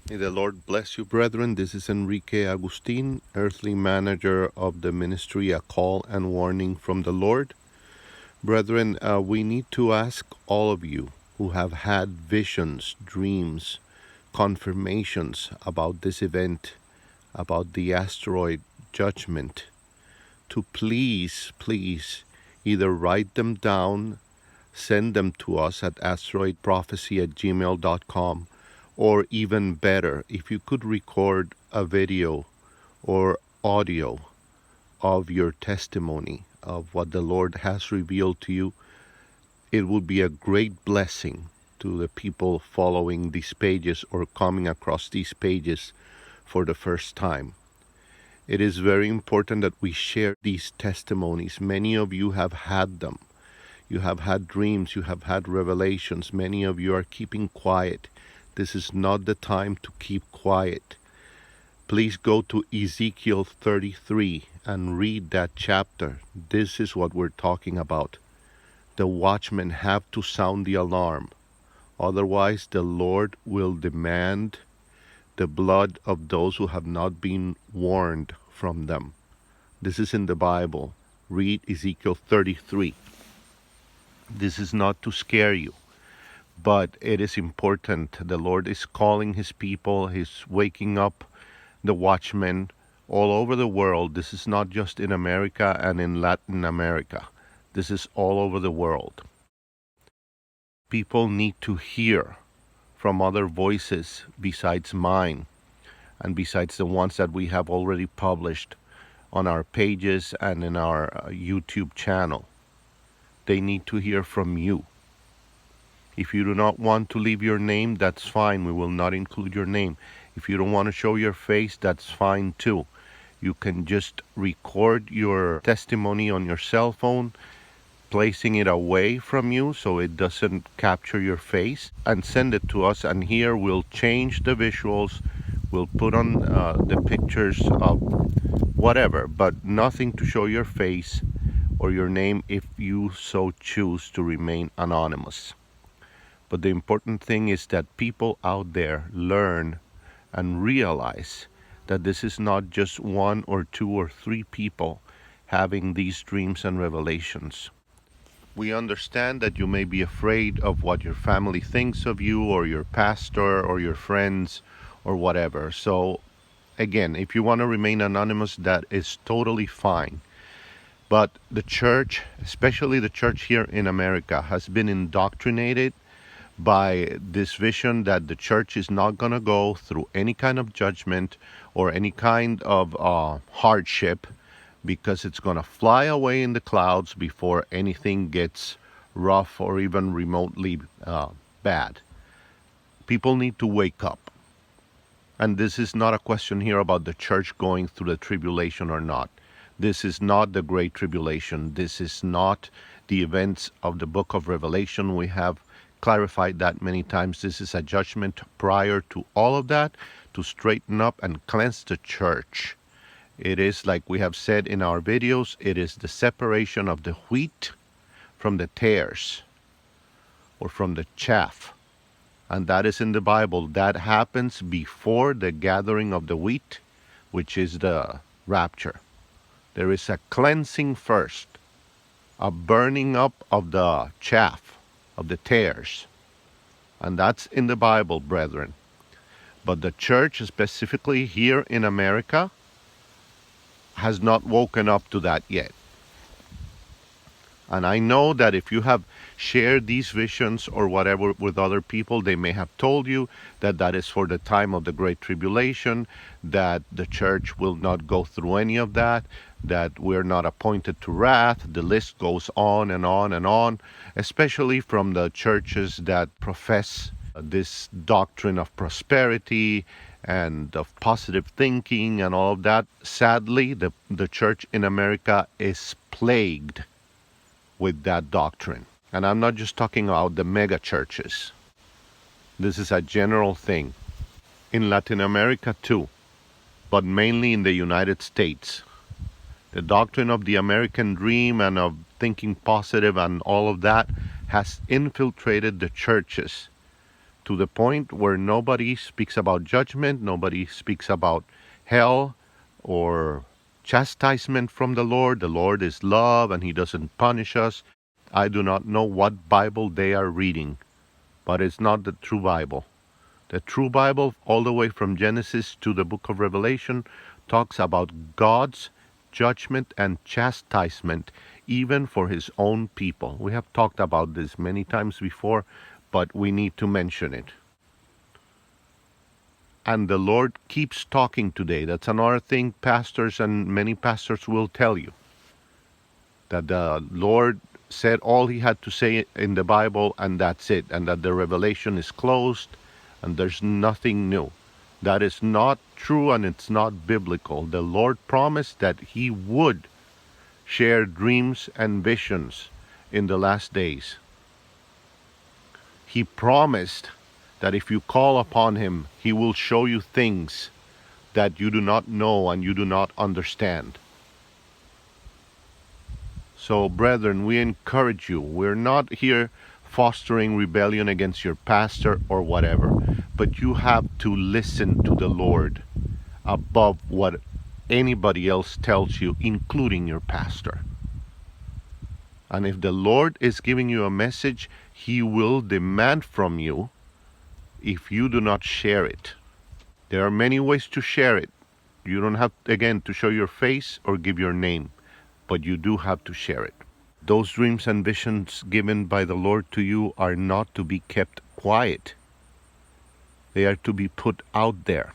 May the Lord bless you, brethren. This is Enrique Agustin, earthly manager of the ministry A Call and Warning from the Lord. Brethren, we need to ask all of you who have had visions, dreams, confirmations about this event, about the asteroid judgment, to please, either write them down, send them to us at asteroidprophecy@gmail.com, or even better, if you could record a video or audio of your testimony of what the Lord has revealed to you, it would be a great blessing to the people following these pages or coming across these pages for the first time. It is very important that we share these testimonies. Many of you have had them. You have had dreams, you have had revelations. Many of you are keeping quiet. This is not the time to keep quiet. Please go to Ezekiel 33 and read that chapter. This is what we're talking about. The watchmen have to sound the alarm. Otherwise, the Lord will demand the blood of those who have not been warned from them. This is in the Bible. Read Ezekiel 33. This is not to scare you, but it is important. The Lord is calling His people. He's waking up the watchmen all over the world. This is not just in America and in Latin America. This is all over the world. People need to hear from other voices besides mine and besides the ones that we have already published on our pages and in our YouTube channel. They need to hear from you. If you do not want to leave your name, that's fine. We will not include your name. If you don't want to show your face, that's fine too. You can just record your testimony on your cell phone, placing it away from you so it doesn't capture your face, and send it to us. And here we'll change the visuals. We'll put on the pictures of whatever, but nothing to show your face or your name if you so choose to remain anonymous. But the important thing is that people out there learn and realize that this is not just one or two or three people having these dreams and revelations. We understand that you may be afraid of what your family thinks of you or your pastor or your friends or whatever. So again, if you want to remain anonymous, that is totally fine. But the church, especially the church here in America, has been indoctrinated by this vision that the church is not going to go through any kind of judgment or any kind of hardship, because it's going to fly away in the clouds before anything gets rough or even remotely bad. People need to wake up. And this is not a question here about the church going through the tribulation or not. This is not the Great Tribulation. This is not the events of the book of Revelation. We have clarified that many times. This is a judgment prior to all of that, to straighten up and cleanse the church. It is, like we have said in our videos, it is the separation of the wheat from the tares or from the chaff. And that is in the Bible. That happens before the gathering of the wheat, which is the rapture. There is a cleansing first, a burning up of the chaff, of the tares. And that's in the Bible, brethren. But the church, specifically here in America, has not woken up to that yet. And I know that if you have shared these visions or whatever with other people, they may have told you that that is for the time of the Great Tribulation, that the church will not go through any of that, that we're not appointed to wrath. The list goes on and on and on, especially from the churches that profess this doctrine of prosperity and of positive thinking and all of that. Sadly, the church in America is plagued with that doctrine. And I'm not just talking about the mega churches. This is a general thing. In Latin America too, but mainly in the United States. The doctrine of the American dream and of thinking positive and all of that has infiltrated the churches to the point where nobody speaks about judgment, nobody speaks about hell or chastisement from the Lord. The Lord is love and He doesn't punish us. I do not know what Bible they are reading, but it's not the true Bible. The true Bible, all the way from Genesis to the book of Revelation, talks about God's judgment and chastisement, even for His own people. We have talked about this many times before, but we need to mention it. And the Lord keeps talking today. That's another thing pastors and many pastors will tell you, that the Lord said all He had to say in the Bible and that's it, and that the revelation is closed and there's nothing new. That is not true and it's not biblical. The Lord promised that He would share dreams and visions in the last days. He promised that if you call upon Him, He will show you things that you do not know and you do not understand. So, brethren, we encourage you. We're not here fostering rebellion against your pastor or whatever, but you have to listen to the Lord above what anybody else tells you, including your pastor. And if the Lord is giving you a message, He will demand from you if you do not share it. There are many ways to share it. You don't have, again, to show your face or give your name, but you do have to share it. Those dreams and visions given by the Lord to you are not to be kept quiet. They are to be put out there,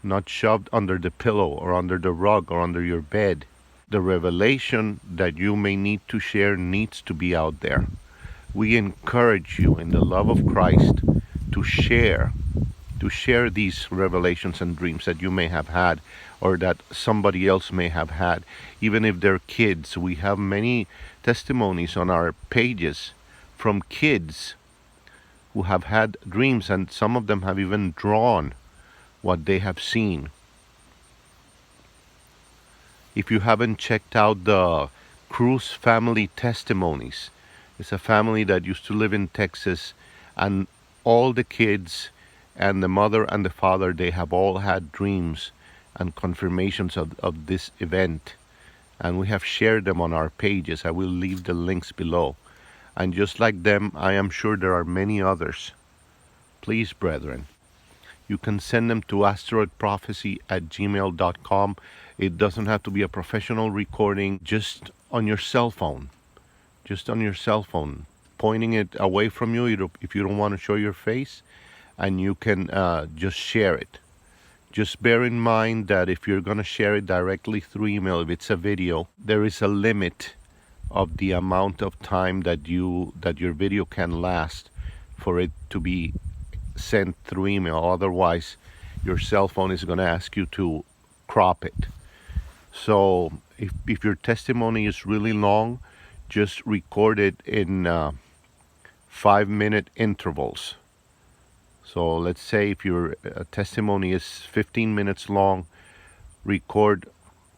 not shoved under the pillow or under the rug or under your bed. The revelation that you may need to share needs to be out there. We encourage you in the love of Christ to share these revelations and dreams that you may have had or that somebody else may have had. Even if they're kids, we have many testimonies on our pages from kids who have had dreams, and some of them have even drawn what they have seen. If you haven't checked out the Cruz family testimonies, it's a family that used to live in Texas, and all the kids and the mother and the father, they have all had dreams and confirmations of this event. And we have shared them on our pages. I will leave the links below. And just like them, I am sure there are many others. Please, brethren, you can send them to asteroidprophecy@gmail.com. It doesn't have to be a professional recording, just on your cell phone. Just on your cell phone, pointing it away from you if you don't want to show your face, and you can just share it. Just bear in mind that if you're going to share it directly through email, if it's a video, there is a limit of the amount of time that your video can last for it to be sent through email. Otherwise, your cell phone is going to ask you to crop it. So if your testimony is really long, just record it in 5-minute intervals. So let's say if your testimony is 15 minutes long, record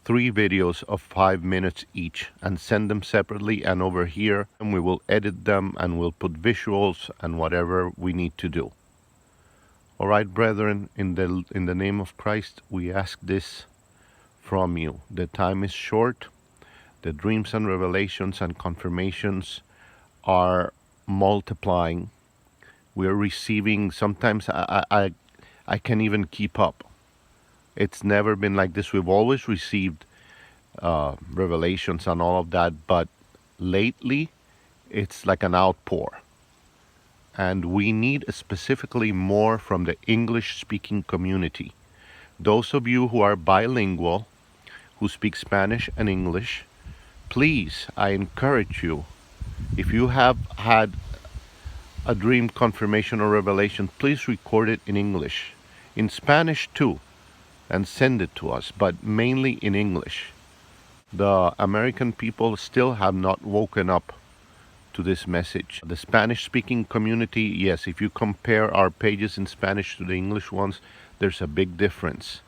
3 videos of 5 minutes each and send them separately and over here, and we will edit them and we'll put visuals and whatever we need to do. All right, brethren, in the name of Christ, we ask this from you. The time is short. The dreams and revelations and confirmations are multiplying. We're receiving, sometimes I can't even keep up. It's never been like this. We've always received revelations and all of that, but lately it's like an outpour. And we need specifically more from the English-speaking community. Those of you who are bilingual, who speak Spanish and English, please, I encourage you, if you have had a dream confirmation or revelation, please record it in English, in Spanish too, and send it to us, but mainly in English. The American people still have not woken up to this message. The Spanish-speaking community, yes, if you compare our pages in Spanish to the English ones, there's a big difference.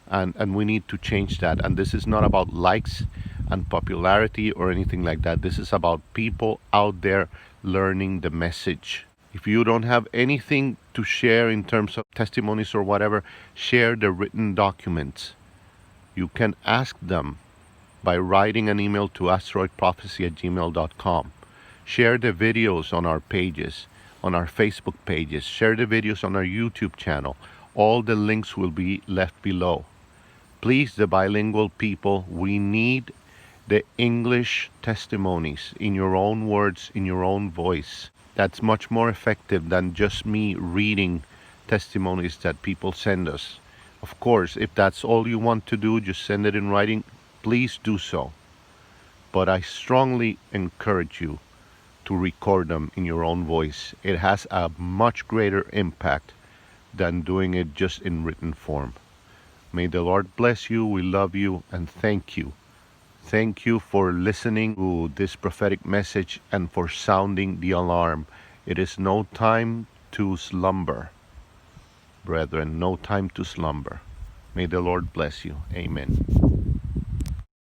And we need to change that. And this is not about likes and popularity or anything like that. This is about people out there learning the message. If you don't have anything to share in terms of testimonies or whatever, share the written documents. You can ask them by writing an email to asteroidprophecy@gmail.com. Share the videos on our pages, on our Facebook pages. Share the videos on our YouTube channel. All the links will be left below. Please, the bilingual people, we need the English testimonies in your own words, in your own voice. That's much more effective than just me reading testimonies that people send us. Of course, if that's all you want to do, just send it in writing. Please do so. But I strongly encourage you to record them in your own voice. It has a much greater impact than doing it just in written form. May the Lord bless you. We love you and thank you. Thank you for listening to this prophetic message and for sounding the alarm. It is no time to slumber, brethren, no time to slumber. May the Lord bless you. Amen.